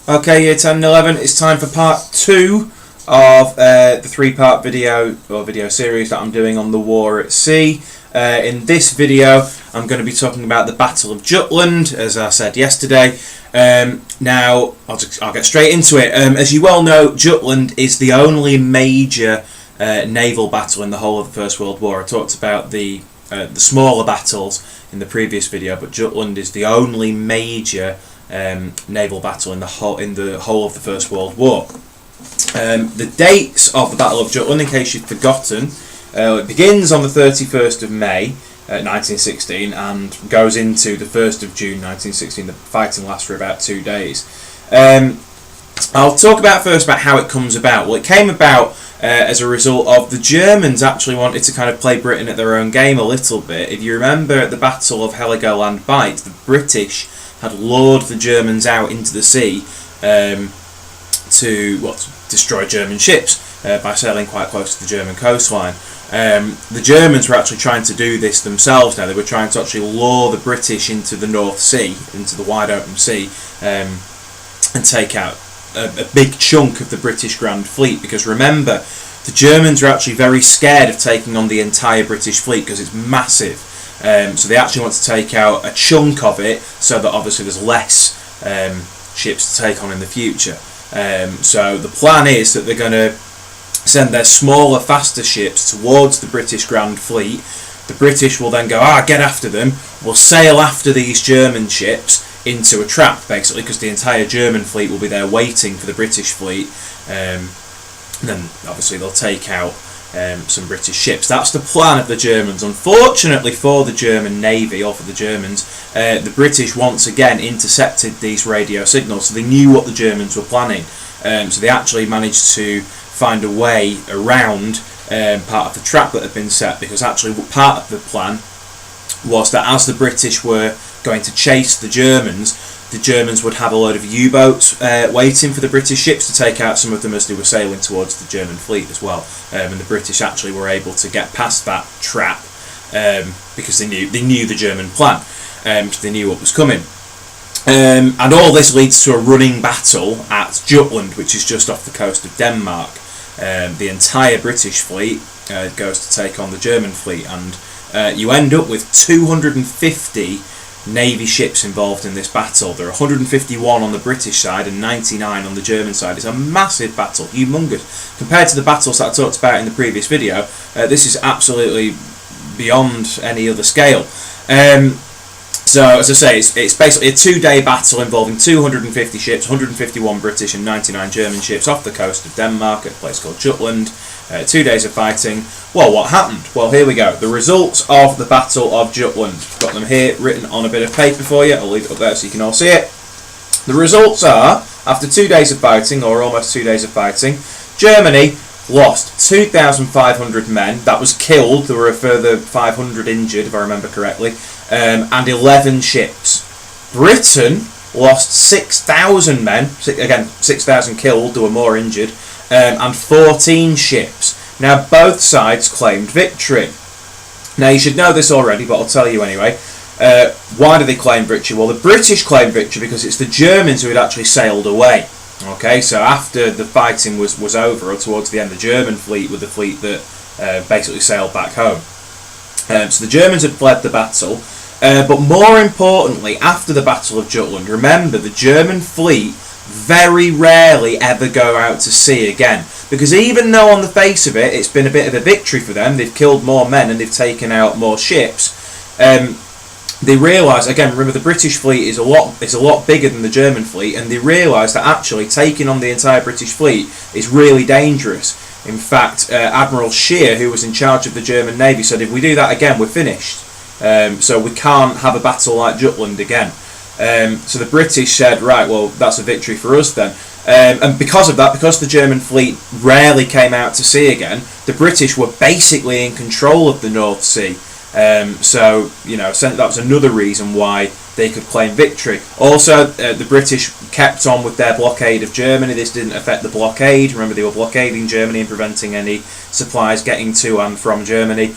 Okay, year 10 and 11, it's time for part 2 of the 3-part video series that I'm doing on the war at sea. In this video, I'm going to be talking about the Battle of Jutland, as I said yesterday. Now, I'll get straight into it. As you well know, Jutland is the only major naval battle in the whole of the First World War. I talked about the smaller battles in the previous video, but Jutland is the only major naval battle in the whole of the First World War. The dates of the Battle of Jutland, in case you've forgotten, it begins on the 31st of May 1916 and goes into the 1st of June 1916. The fighting lasts for about 2 days. I'll talk first about how it comes about. Well, it came about as a result of the Germans actually wanted to kind of play Britain at their own game a little bit. If you remember at the Battle of Heligoland Bight, the British had lured the Germans out into the sea to destroy German ships by sailing quite close to the German coastline. The Germans were actually trying to do this themselves now. They were trying to actually lure the British into the North Sea, into the wide open sea, and take out a big chunk of the British Grand Fleet, because remember, the Germans were actually very scared of taking on the entire British fleet because it's massive. So they actually want to take out a chunk of it so that obviously there's less ships to take on in the future. So the plan is that they're going to send their smaller, faster ships towards the British Grand Fleet. The British will then go, get after them. We'll sail after these German ships into a trap, basically, because the entire German fleet will be there waiting for the British fleet. And then obviously they'll take out some British ships. That's the plan of the Germans. Unfortunately for the German Navy, or for the Germans, the British once again intercepted these radio signals, so they knew what the Germans were planning. So they actually managed to find a way around part of the trap that had been set, because actually part of the plan was that as the British were going to chase the Germans would have a load of U-boats waiting for the British ships to take out some of them as they were sailing towards the German fleet as well. And the British actually were able to get past that trap because they knew the German plan, because they knew what was coming. And all this leads to a running battle at Jutland, which is just off the coast of Denmark. The entire British fleet goes to take on the German fleet, and you end up with 250 Navy ships involved in this battle. There are 151 on the British side and 99 on the German side. It's a massive battle, humongous. Compared to the battles that I talked about in the previous video, this is absolutely beyond any other scale. So, as I say, it's basically a 2-day battle involving 250 ships, 151 British and 99 German ships off the coast of Denmark at a place called Jutland. 2 days of fighting. Well, what happened? Well, here we go. The results of the Battle of Jutland. Got them here written on a bit of paper for you. I'll leave it up there so you can all see it. The results are, after 2 days of fighting, or almost 2 days of fighting, Germany lost 2,500 men. That was killed. There were a further 500 injured, if I remember correctly, and 11 ships. Britain lost 6,000 men. Again, 6,000 killed. There were more injured. And 14 ships. Now, both sides claimed victory. Now, you should know this already, but I'll tell you anyway. Why do they claim victory? Well, the British claimed victory because it's the Germans who had actually sailed away. Okay, so after the fighting was over, or towards the end, the German fleet were the fleet that basically sailed back home. So the Germans had fled the battle. But more importantly, after the Battle of Jutland, remember, the German fleet very rarely ever go out to sea again, because even though on the face of it it's been a bit of a victory for them, they've killed more men and they've taken out more ships, they realise, again, remember, the British fleet is a lot bigger than the German fleet, and they realise that actually taking on the entire British fleet is really dangerous. In fact, Admiral Scheer, who was in charge of the German Navy, said if we do that again, we're finished. So we can't have a battle like Jutland again. So the British said, right, well, that's a victory for us then. And because of that, because the German fleet rarely came out to sea again, the British were basically in control of the North Sea. So, that was another reason why they could claim victory. Also, the British kept on with their blockade of Germany. This didn't affect the blockade. Remember, they were blockading Germany and preventing any supplies getting to and from Germany.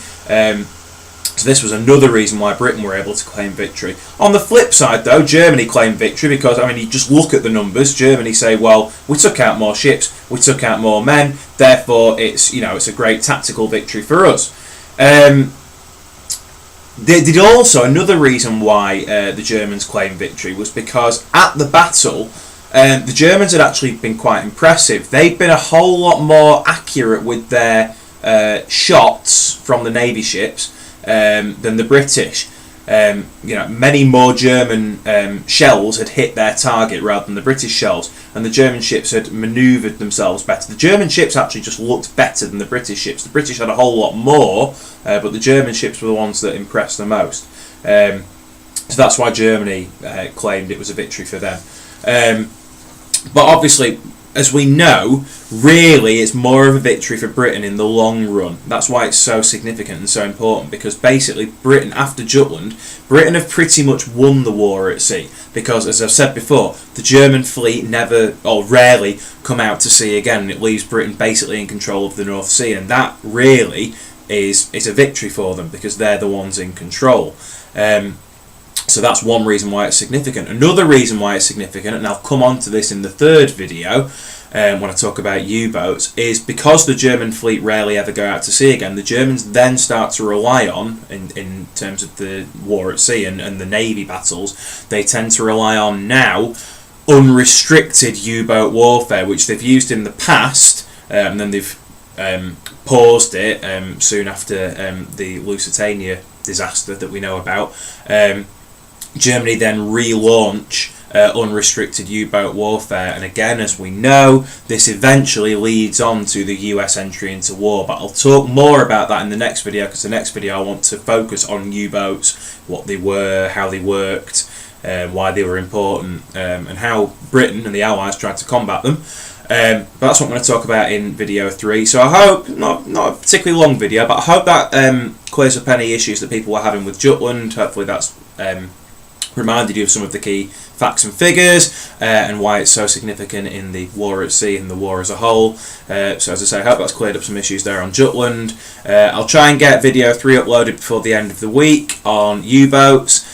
So this was another reason why Britain were able to claim victory. On the flip side, though, Germany claimed victory because, I mean, you just look at the numbers. Germany say, well, we took out more ships, we took out more men, therefore it's, you know, it's a great tactical victory for us. They did also, another reason why the Germans claimed victory was because at the battle, the Germans had actually been quite impressive. They'd been a whole lot more accurate with their shots from the Navy ships than the British. You know, many more German shells had hit their target rather than the British shells, and the German ships had manoeuvred themselves better. The German ships actually just looked better than the British ships. The British had a whole lot more, but the German ships were the ones that impressed the most. So that's why Germany claimed it was a victory for them. But obviously, as we know, really it's more of a victory for Britain in the long run. That's why it's so significant and so important, because basically Britain, after Jutland, Britain have pretty much won the war at sea, because, as I've said before, the German fleet never or rarely come out to sea again, and it leaves Britain basically in control of the North Sea, and that really is a victory for them because they're the ones in control. So that's one reason why it's significant. Another reason why it's significant, and I'll come on to this in the third video when I talk about U-boats, is because the German fleet rarely ever go out to sea again, the Germans then start to rely on, in terms of the war at sea and the Navy battles, they tend to rely on now unrestricted U-boat warfare, which they've used in the past, and then they've paused it soon after the Lusitania disaster that we know about. Germany then relaunch unrestricted U-boat warfare, and again, as we know, this eventually leads on to the US entry into war, but I'll talk more about that in the next video, because the next video I want to focus on U-boats, what they were, how they worked, why they were important, and how Britain and the Allies tried to combat them. But that's what I'm going to talk about in video 3. So I hope, not a particularly long video, but I hope that clears up any issues that people were having with Jutland. Hopefully that's reminded you of some of the key facts and figures and why it's so significant in the war at sea and the war as a whole. So as I say, I hope that's cleared up some issues there on Jutland. I'll try and get video 3 uploaded before the end of the week on U-boats.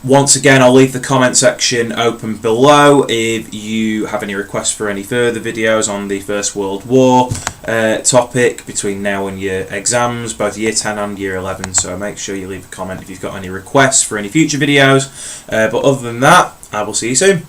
Once again, I'll leave the comment section open below if you have any requests for any further videos on the First World War topic between now and your exams, both Year 10 and Year 11, so make sure you leave a comment if you've got any requests for any future videos. But other than that, I will see you soon.